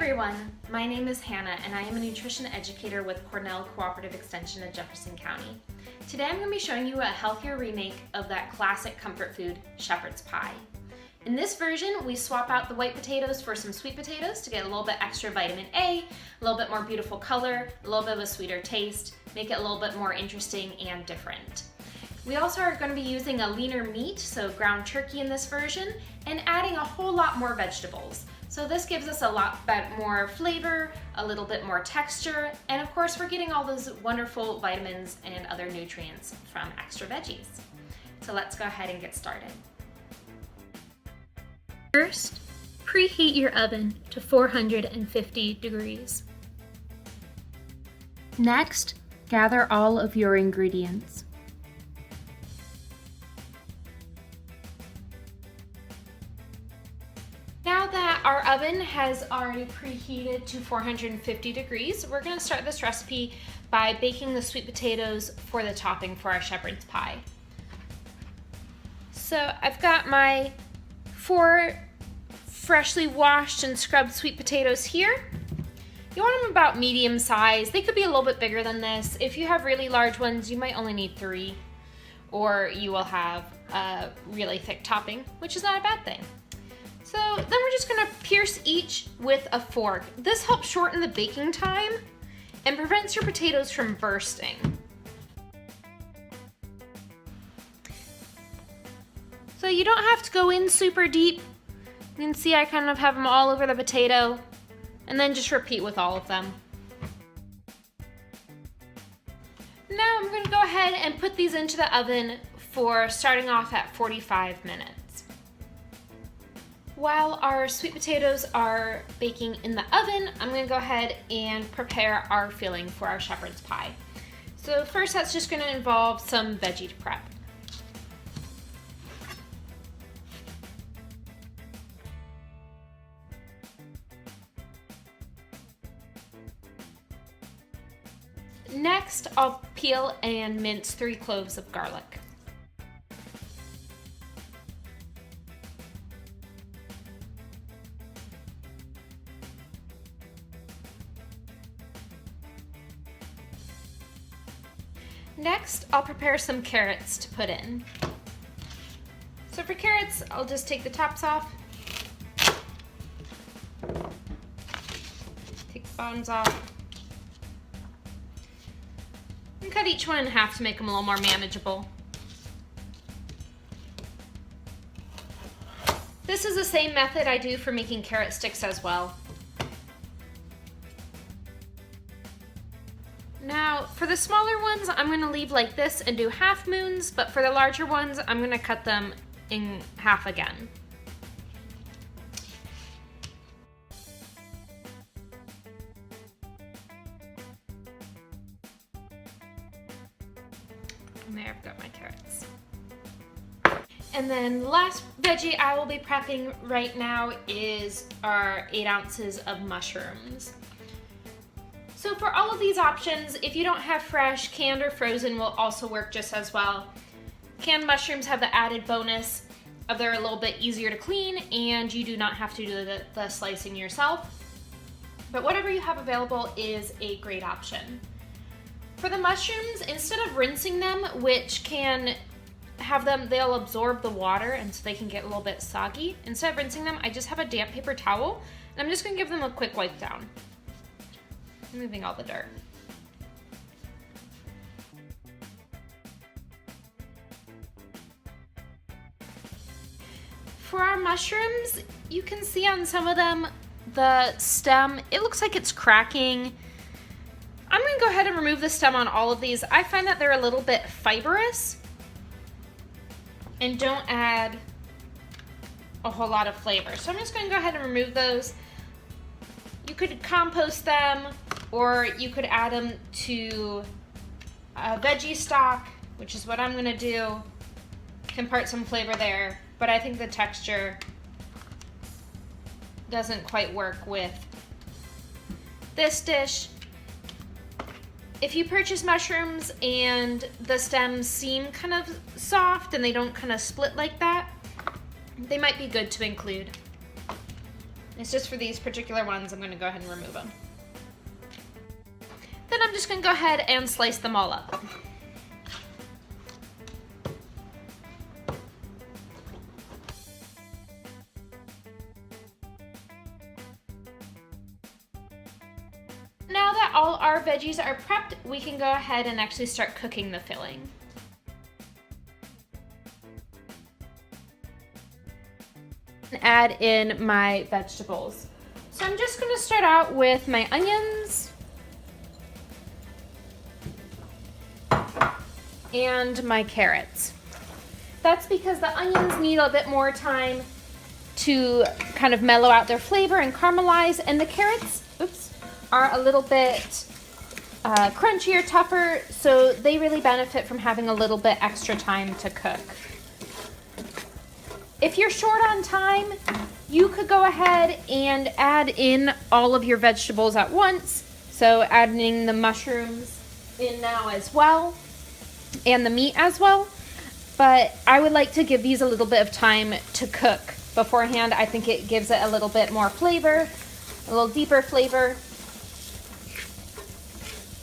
everyone, my name is Hannah and I am a nutrition educator with Cornell Cooperative Extension of Jefferson County. Today I'm going to be showing you a healthier remake of that classic comfort food, shepherd's pie. In this version, we swap out the white potatoes for some sweet potatoes to get a little bit extra vitamin A, a little bit more beautiful color, a little bit of a sweeter taste, make it a little bit more interesting and different. We also are going to be using a leaner meat, so ground turkey in this version, and adding a whole lot more vegetables. So this gives us a lot more flavor, a little bit more texture, and of course we're getting all those wonderful vitamins and other nutrients from extra veggies. So let's go ahead and get started. First, preheat your oven to 450 degrees. Next, gather all of your ingredients. Now that our oven has already preheated to 450 degrees, we're going to start this recipe by baking the sweet potatoes for the topping for our shepherd's pie. So I've got my 4 freshly washed and scrubbed sweet potatoes here. You want them about medium size. They could be a little bit bigger than this. If you have really large ones, you might only need 3, or you will have a really thick topping, which is not a bad thing. So then we're just gonna pierce each with a fork. This helps shorten the baking time and prevents your potatoes from bursting. So you don't have to go in super deep. You can see I kind of have them all over the potato, and then just repeat with all of them. Now I'm gonna go ahead and put these into the oven for starting off at 45 minutes. While our sweet potatoes are baking in the oven, I'm going to go ahead and prepare our filling for our shepherd's pie. So first, that's just going to involve some veggie prep. Next, I'll peel and mince 3 cloves of garlic. Next, I'll prepare some carrots to put in. So for carrots, I'll just take the tops off, take the bottoms off, and cut each one in half to make them a little more manageable. This is the same method I do for making carrot sticks as well. Now, for the smaller ones, I'm going to leave like this and do half moons, but for the larger ones, I'm going to cut them in half again. And there, I've got my carrots. And then the last veggie I will be prepping right now is our 8 ounces of mushrooms. So for all of these options, if you don't have fresh, canned or frozen will also work just as well. Canned mushrooms have the added bonus of they're a little bit easier to clean and you do not have to do the slicing yourself. But whatever you have available is a great option. For the mushrooms, instead of rinsing them, which can have them, they'll absorb the water and so they can get a little bit soggy. Instead of rinsing them, I just have a damp paper towel and I'm just gonna give them a quick wipe down. Removing all the dirt. For our mushrooms, you can see on some of them, the stem, it looks like it's cracking. I'm gonna go ahead and remove the stem on all of these. I find that they're a little bit fibrous and don't add a whole lot of flavor. So I'm just gonna go ahead and remove those. You could compost them, or you could add them to a veggie stock, which is what I'm gonna do. Impart some flavor there, but I think the texture doesn't quite work with this dish. If you purchase mushrooms and the stems seem kind of soft and they don't kind of split like that, they might be good to include. It's just for these particular ones, I'm gonna go ahead and remove them. Then I'm just gonna go ahead and slice them all up. Now that all our veggies are prepped, we can go ahead and actually start cooking the filling. Add in my vegetables. So I'm just gonna start out with my onions and my carrots. That's because the onions need a bit more time to kind of mellow out their flavor and caramelize, and the carrots, are a little bit crunchier, tougher, so they really benefit from having a little bit extra time to cook. If you're short on time, you could go ahead and add in all of your vegetables at once. So adding the mushrooms in now as well, and the meat as well. But I would like to give these a little bit of time to cook beforehand. I think it gives it a little bit more flavor, a little deeper flavor.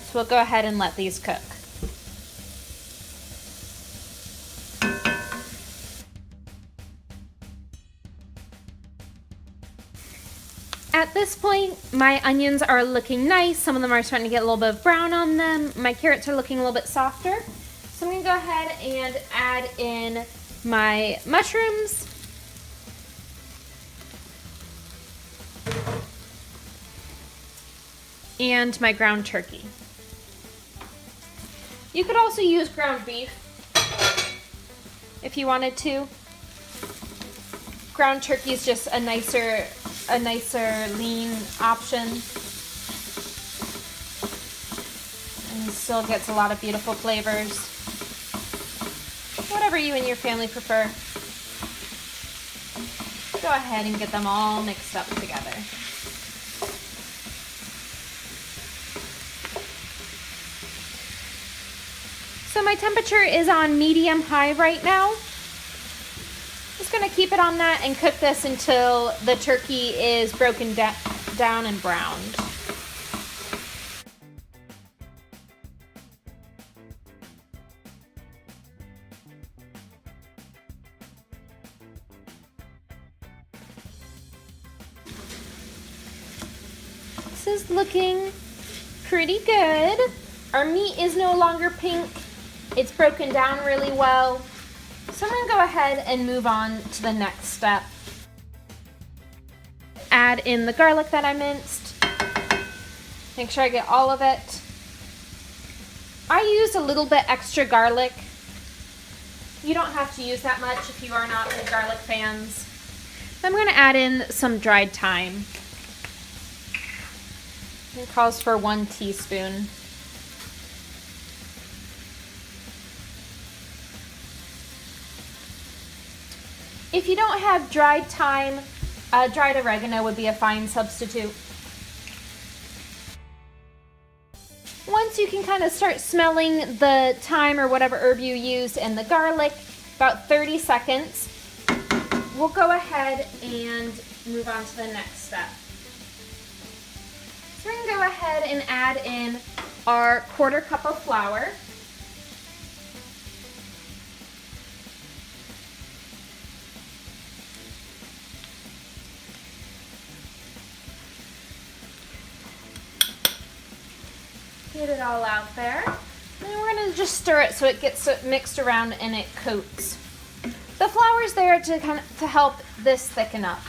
So we'll go ahead and let these cook. At this point, my onions are looking nice. Some of them are starting to get a little bit of brown on them. My carrots are looking a little bit softer. So I'm gonna go ahead and add in my mushrooms. And my ground turkey. You could also use ground beef if you wanted to. Ground turkey is just a nicer lean option. And still gets a lot of beautiful flavors. Whatever you and your family prefer. Go ahead and get them all mixed up together. So my temperature is on medium-high right now. Just gonna keep it on that and cook this until the turkey is broken down and browned. This is looking pretty good. Our meat is no longer pink. It's broken down really well. So I'm gonna go ahead and move on to the next step. Add in the garlic that I minced. Make sure I get all of it. I used a little bit extra garlic. You don't have to use that much if you are not big garlic fans. I'm gonna add in some dried thyme. It calls for 1 teaspoon. If you don't have dried thyme, dried oregano would be a fine substitute. Once you can kind of start smelling the thyme or whatever herb you used and the garlic, about 30 seconds, we'll go ahead and move on to the next step. So we're going to go ahead and add in our 1/4 cup of flour. Get it all out there. And we're going to just stir it so it gets mixed around and it coats. The flour's there to help this thicken up.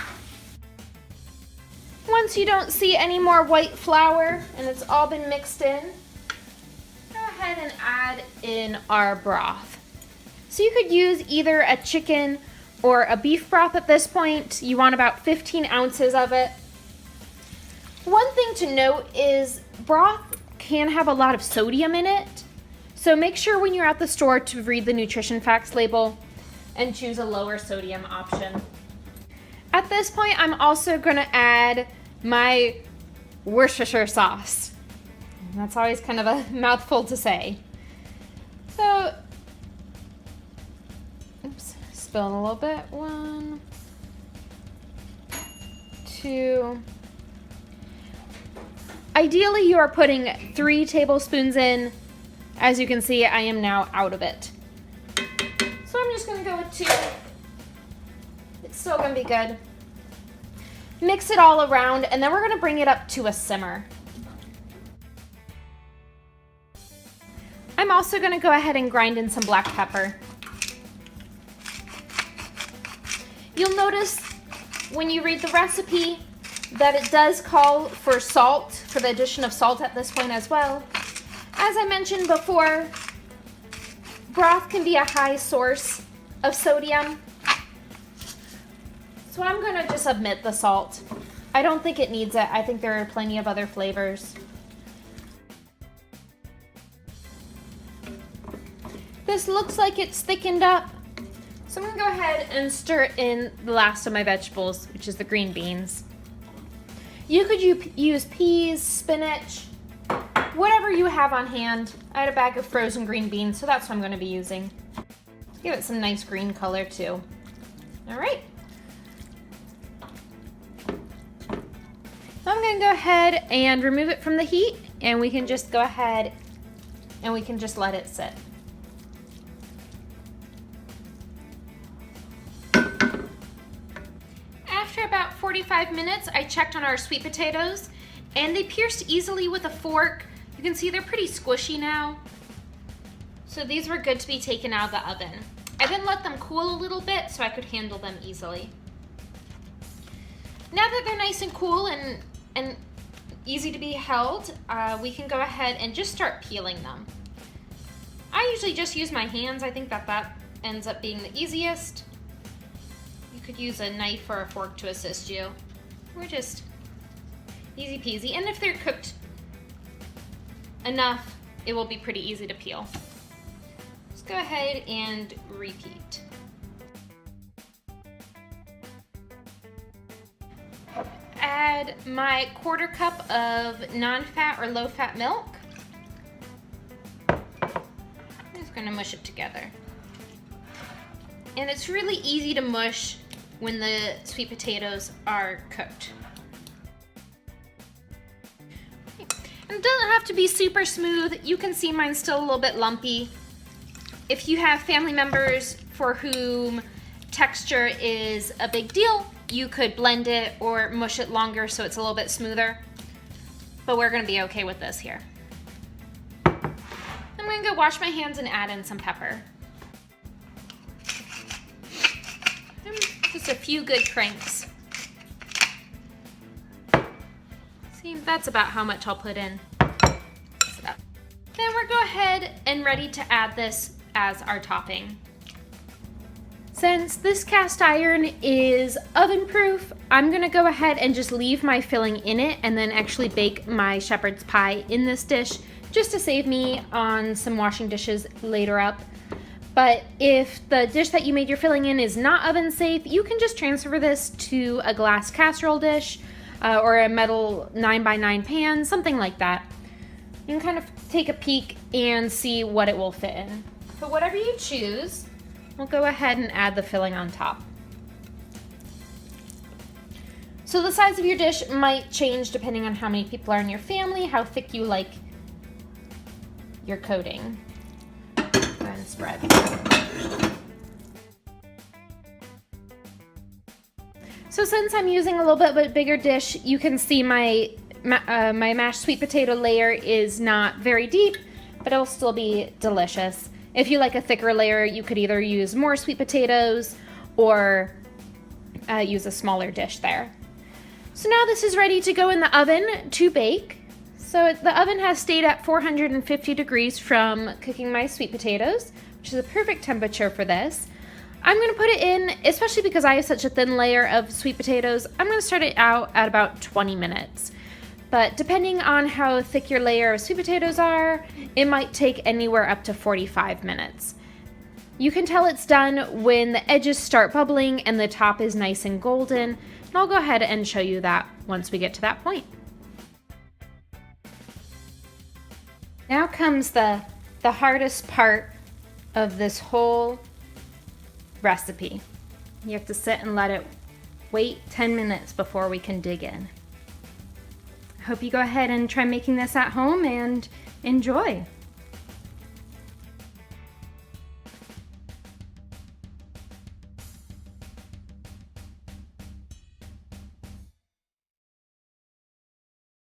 Once you don't see any more white flour and it's all been mixed in, go ahead and add in our broth. So you could use either a chicken or a beef broth at this point. You want about 15 ounces of it. One thing to note is broth can have a lot of sodium in it. So make sure when you're at the store to read the nutrition facts label and choose a lower sodium option. At this point, I'm also gonna add my Worcestershire sauce. That's always kind of a mouthful to say. So, oops, spilled a little bit. 1, 2. Ideally, you are putting 3 tablespoons in. As you can see, I am now out of it. So I'm just going to go with 2. It's still going to be good. Mix it all around, and then we're going to bring it up to a simmer. I'm also going to go ahead and grind in some black pepper. You'll notice when you read the recipe that it does call for salt, for the addition of salt at this point as well. As I mentioned before, broth can be a high source of sodium. So I'm going to just omit the salt. I don't think it needs it. I think there are plenty of other flavors. This looks like it's thickened up. So I'm going to go ahead and stir in the last of my vegetables, which is the green beans. You could use peas, spinach, whatever you have on hand. I had a bag of frozen green beans, so that's what I'm going to be using. Give it some nice green color too. All right. So I'm going to go ahead and remove it from the heat, and we can just go ahead and we can just let it sit. After about 45 minutes, I checked on our sweet potatoes, and they pierced easily with a fork. You can see they're pretty squishy now. So these were good to be taken out of the oven. I then let them cool a little bit so I could handle them easily. Now that they're nice and cool and easy to be held, we can go ahead and just start peeling them. I usually just use my hands. I think that ends up being the easiest. You could use a knife or a fork to assist you. We're just easy peasy. And if they're cooked enough, it will be pretty easy to peel. Let's go ahead and repeat. Add my 1/4 cup of non-fat or low-fat milk. I'm just going to mush it together. And it's really easy to mush when the sweet potatoes are cooked. And it doesn't have to be super smooth. You can see mine's still a little bit lumpy. If you have family members for whom texture is a big deal, you could blend it or mush it longer so it's a little bit smoother. But we're gonna be okay with this here. I'm gonna go wash my hands and add in some pepper. Just a few good cranks. See, that's about how much I'll put in. Then we're go ahead and ready to add this as our topping. Since this cast iron is oven proof, I'm gonna go ahead and just leave my filling in it and then actually bake my shepherd's pie in this dish just to save me on some washing dishes later up. But if the dish that you made your filling in is not oven safe, you can just transfer this to a glass casserole dish or a metal 9x9 pan, something like that. You can kind of take a peek and see what it will fit in. But whatever you choose, we'll go ahead and add the filling on top. So the size of your dish might change depending on how many people are in your family, how thick you like your coating. Go ahead and spread. So since I'm using a little bit of a bigger dish, you can see my mashed sweet potato layer is not very deep, but it'll still be delicious. If you like a thicker layer, you could either use more sweet potatoes or use a smaller dish there. So now this is ready to go in the oven to bake. So the oven has stayed at 450 degrees from cooking my sweet potatoes, which is a perfect temperature for this. I'm going to put it in, especially because I have such a thin layer of sweet potatoes, I'm going to start it out at about 20 minutes. But depending on how thick your layer of sweet potatoes are, it might take anywhere up to 45 minutes. You can tell it's done when the edges start bubbling and the top is nice and golden. And I'll go ahead and show you that once we get to that point. Now comes the hardest part of this whole recipe. You have to sit and let it wait 10 minutes before we can dig in. I hope you go ahead and try making this at home and enjoy.